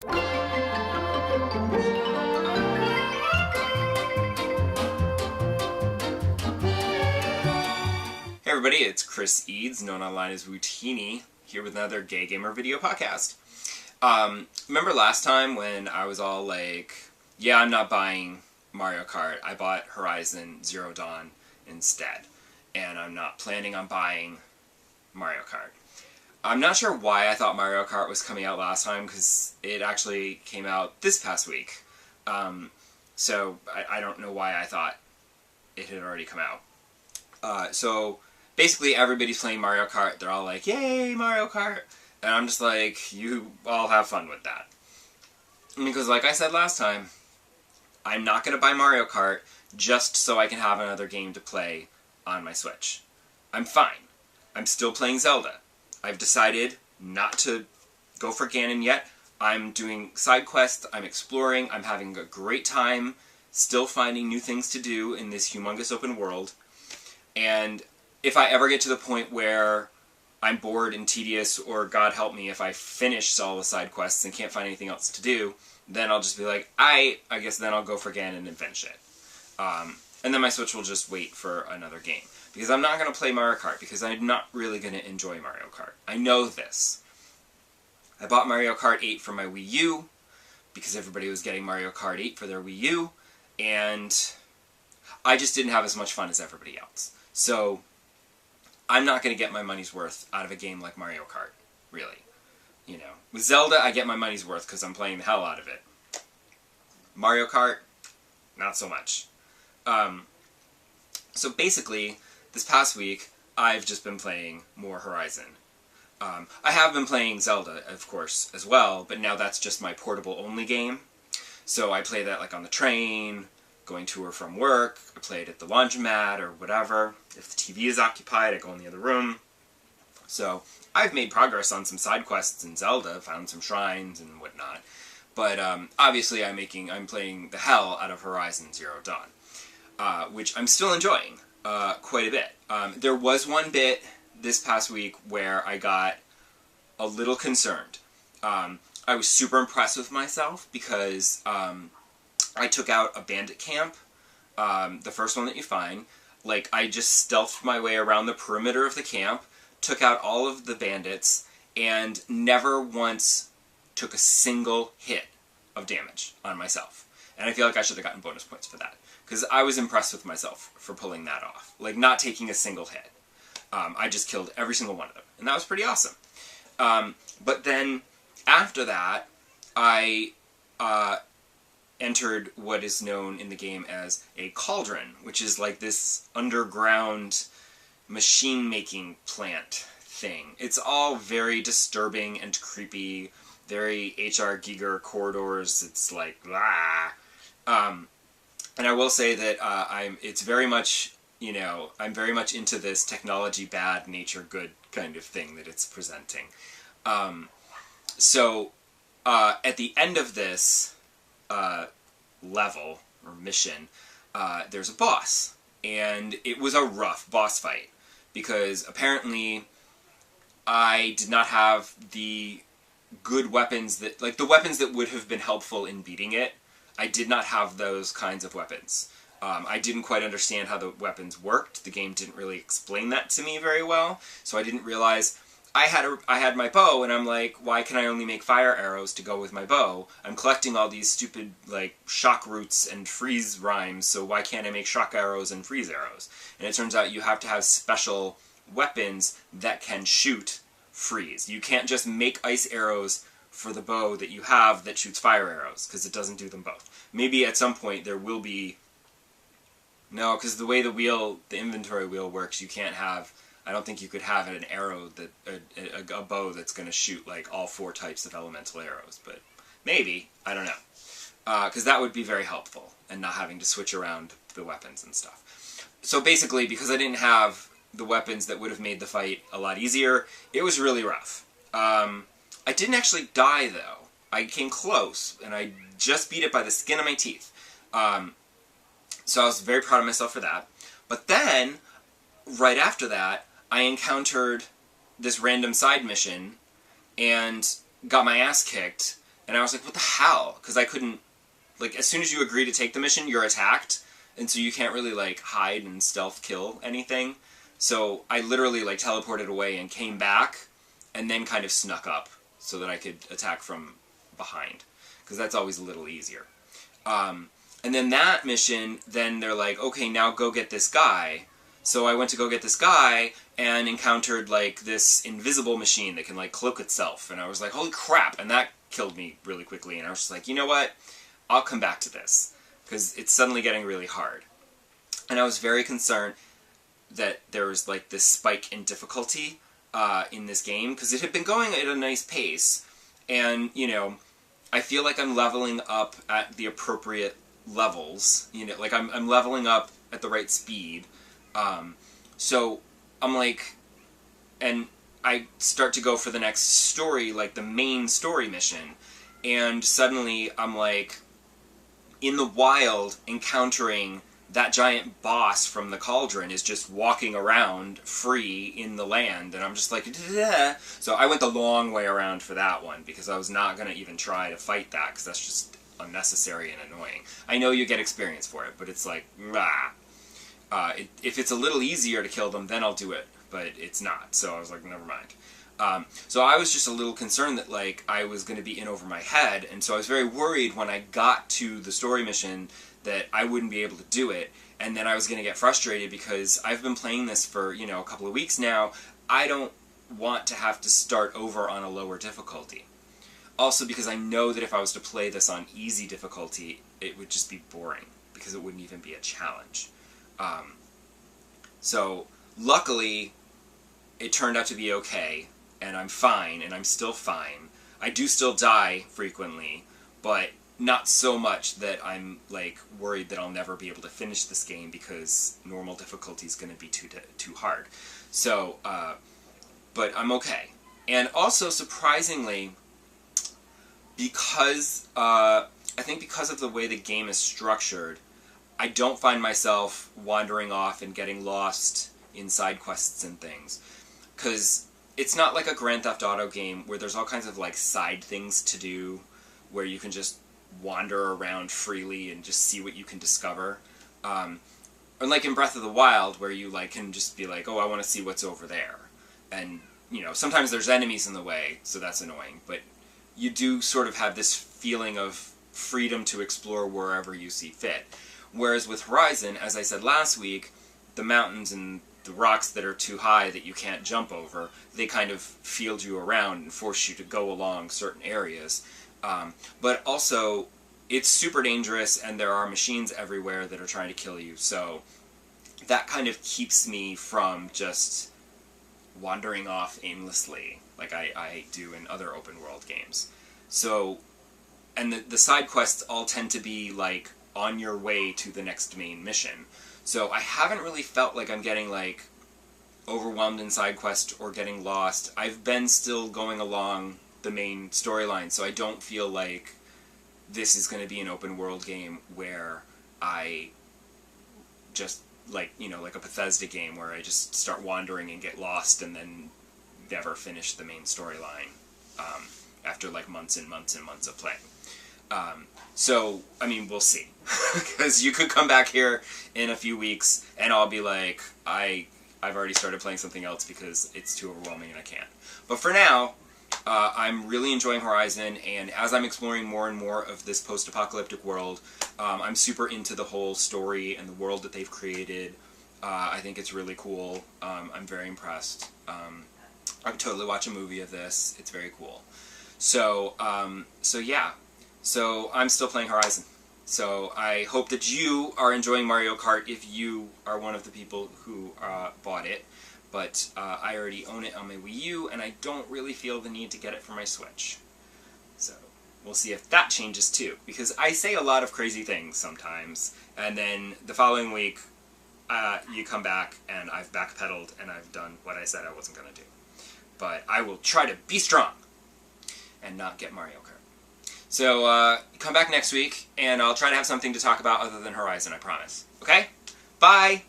Hey everybody, it's Chris Eads, known online as Wootini, here with another Gay Gamer video podcast. Remember last time when I was all like, yeah, I'm not buying Mario Kart, I bought Horizon Zero Dawn instead, and I'm not planning on buying Mario Kart. I'm not sure why I thought Mario Kart was coming out last time, because it actually came out this past week. So I don't know why I thought it had already come out. So basically everybody's playing Mario Kart, they're all like, yay, Mario Kart! And I'm just like, you all have fun with that. Because like I said last time, I'm not going to buy Mario Kart just so I can have another game to play on my Switch. I'm fine. I'm still playing Zelda. I've decided not to go for Ganon yet. I'm doing side quests, I'm exploring, I'm having a great time, still finding new things to do in this humongous open world. And if I ever get to the point where I'm bored and tedious, or God help me, if I finish all the side quests and can't find anything else to do, then I'll just be like, I guess then I'll go for Ganon and finish it. And then my Switch will just wait for another game. Because I'm not going to play Mario Kart, because I'm not really going to enjoy Mario Kart. I know this. I bought Mario Kart 8 for my Wii U, because everybody was getting Mario Kart 8 for their Wii U, and I just didn't have as much fun as everybody else. So I'm not going to get my money's worth out of a game like Mario Kart, really. You know, with Zelda, I get my money's worth because I'm playing the hell out of it. Mario Kart, not so much. So basically, this past week, I've just been playing more Horizon. I have been playing Zelda, of course, as well, but now that's just my portable-only game. So I play that like on the train, going to or from work, I play it at the laundromat or whatever. If the TV is occupied, I go in the other room. So I've made progress on some side quests in Zelda, found some shrines and whatnot. But obviously I'm playing the hell out of Horizon Zero Dawn, which I'm still enjoying quite a bit. There was one bit this past week where I got a little concerned. I was super impressed with myself because I took out a bandit camp, the first one that you find. Like, I just stealthed my way around the perimeter of the camp, took out all of the bandits, and never once took a single hit of damage on myself. And I feel like I should have gotten bonus points for that, because I was impressed with myself for pulling that off. Like, not taking a single hit. I just killed every single one of them, and that was pretty awesome. But then, after that, I entered what is known in the game as a cauldron, which is like this underground machine-making plant thing. It's all very disturbing and creepy, very H.R. Giger corridors. It's like, blah. And I will say that it's very much, you know, I'm very much into this technology bad, nature good kind of thing that it's presenting. So, at the end of this level, or mission, there's a boss. And it was a rough boss fight, because apparently I did not have the good weapons that, like, the weapons that would have been helpful in beating it. I did not have those kinds of weapons. I didn't quite understand how the weapons worked. The game didn't really explain that to me very well, so I didn't realize I had my bow, and I'm like, why can I only make fire arrows to go with my bow? I'm collecting all these stupid, like, shock roots and freeze rhymes, so why can't I make shock arrows and freeze arrows? And it turns out you have to have special weapons that can shoot freeze. You can't just make ice arrows for the bow that you have that shoots fire arrows, because it doesn't do them both. Maybe at some point there will be... No, because the way the inventory wheel works, you can't have... I don't think you could have an arrow, a bow that's going to shoot like all 4 types of elemental arrows, but maybe, I don't know. Because that would be very helpful, and not having to switch around the weapons and stuff. So basically, because I didn't have the weapons that would have made the fight a lot easier, it was really rough. I didn't actually die, though. I came close, and I just beat it by the skin of my teeth. So I was very proud of myself for that. But then, right after that, I encountered this random side mission and got my ass kicked And I was like, what the hell? Because I couldn't, like, as soon as you agree to take the mission, you're attacked, and so you can't really, like, hide and stealth kill anything. So I literally, like, teleported away and came back, and then kind of snuck up so that I could attack from behind, because that's always a little easier. And then that mission, then they're like, okay, now go get this guy. So I went to go get this guy and encountered, like, this invisible machine that can, like, cloak itself. And I was like, holy crap! And that killed me really quickly. And I was just like, you know what? I'll come back to this, because it's suddenly getting really hard. And I was very concerned that there was, like, this spike in difficulty in this game, because it had been going at a nice pace. And, you know, I feel like I'm leveling up at the appropriate levels. You know, like, I'm leveling up at the right speed. So I'm like, and I start to go for the next story, like the main story mission, and suddenly I'm like, in the wild, encountering that giant boss from the cauldron is just walking around free in the land, and I'm just like, dah. So I went the long way around for that one, because I was not going to even try to fight that, because that's just unnecessary and annoying. I know you get experience for it, but it's like, rah. If it's a little easier to kill them, then I'll do it, but it's not, so I was like, never mind. So I was just a little concerned that, like, I was going to be in over my head, and so I was very worried when I got to the story mission that I wouldn't be able to do it, and then I was going to get frustrated because I've been playing this for, you know, a couple of weeks now. I don't want to have to start over on a lower difficulty. Also because I know that if I was to play this on easy difficulty, it would just be boring, because it wouldn't even be a challenge. So luckily it turned out to be okay, and I'm fine, and I'm still fine. I do still die frequently, but not so much that I'm, like, worried that I'll never be able to finish this game because normal difficulty is going to be too hard. So, but I'm okay. And also, surprisingly, because, I think because of the way the game is structured, I don't find myself wandering off and getting lost in side quests and things. Because it's not like a Grand Theft Auto game where there's all kinds of, like, side things to do, where you can just wander around freely and just see what you can discover. Unlike in Breath of the Wild, where you, like, can just be like, oh, I want to see what's over there. And, you know, sometimes there's enemies in the way, so that's annoying. But you do sort of have this feeling of freedom to explore wherever you see fit. Whereas with Horizon, as I said last week, the mountains and the rocks that are too high that you can't jump over, they kind of field you around and force you to go along certain areas. But also, it's super dangerous, and there are machines everywhere that are trying to kill you, so that kind of keeps me from just wandering off aimlessly, like I do in other open-world games. So, and the side quests all tend to be, like, on your way to the next main mission. So I haven't really felt like I'm getting, like, overwhelmed in side quest or getting lost. I've been still going along the main storyline, so I don't feel like this is going to be an open world game where I just, like, you know, like a Bethesda game where I just start wandering and get lost and then never finish the main storyline after, like, months and months and months of playing. So, I mean, we'll see. Because you could come back here in a few weeks and I'll be like, I've already started playing something else because it's too overwhelming and I can't. But for now, I'm really enjoying Horizon, and as I'm exploring more and more of this post-apocalyptic world, I'm super into the whole story and the world that they've created. I think it's really cool. I'm very impressed. I would totally watch a movie of this. It's very cool. So, yeah. So I'm still playing Horizon. So I hope that you are enjoying Mario Kart if you are one of the people who bought it. But I already own it on my Wii U, and I don't really feel the need to get it for my Switch. So we'll see if that changes too. Because I say a lot of crazy things sometimes, and then the following week you come back and I've backpedaled and I've done what I said I wasn't going to do. But I will try to be strong and not get Mario Kart. So, come back next week, and I'll try to have something to talk about other than Horizon, I promise. Okay? Bye!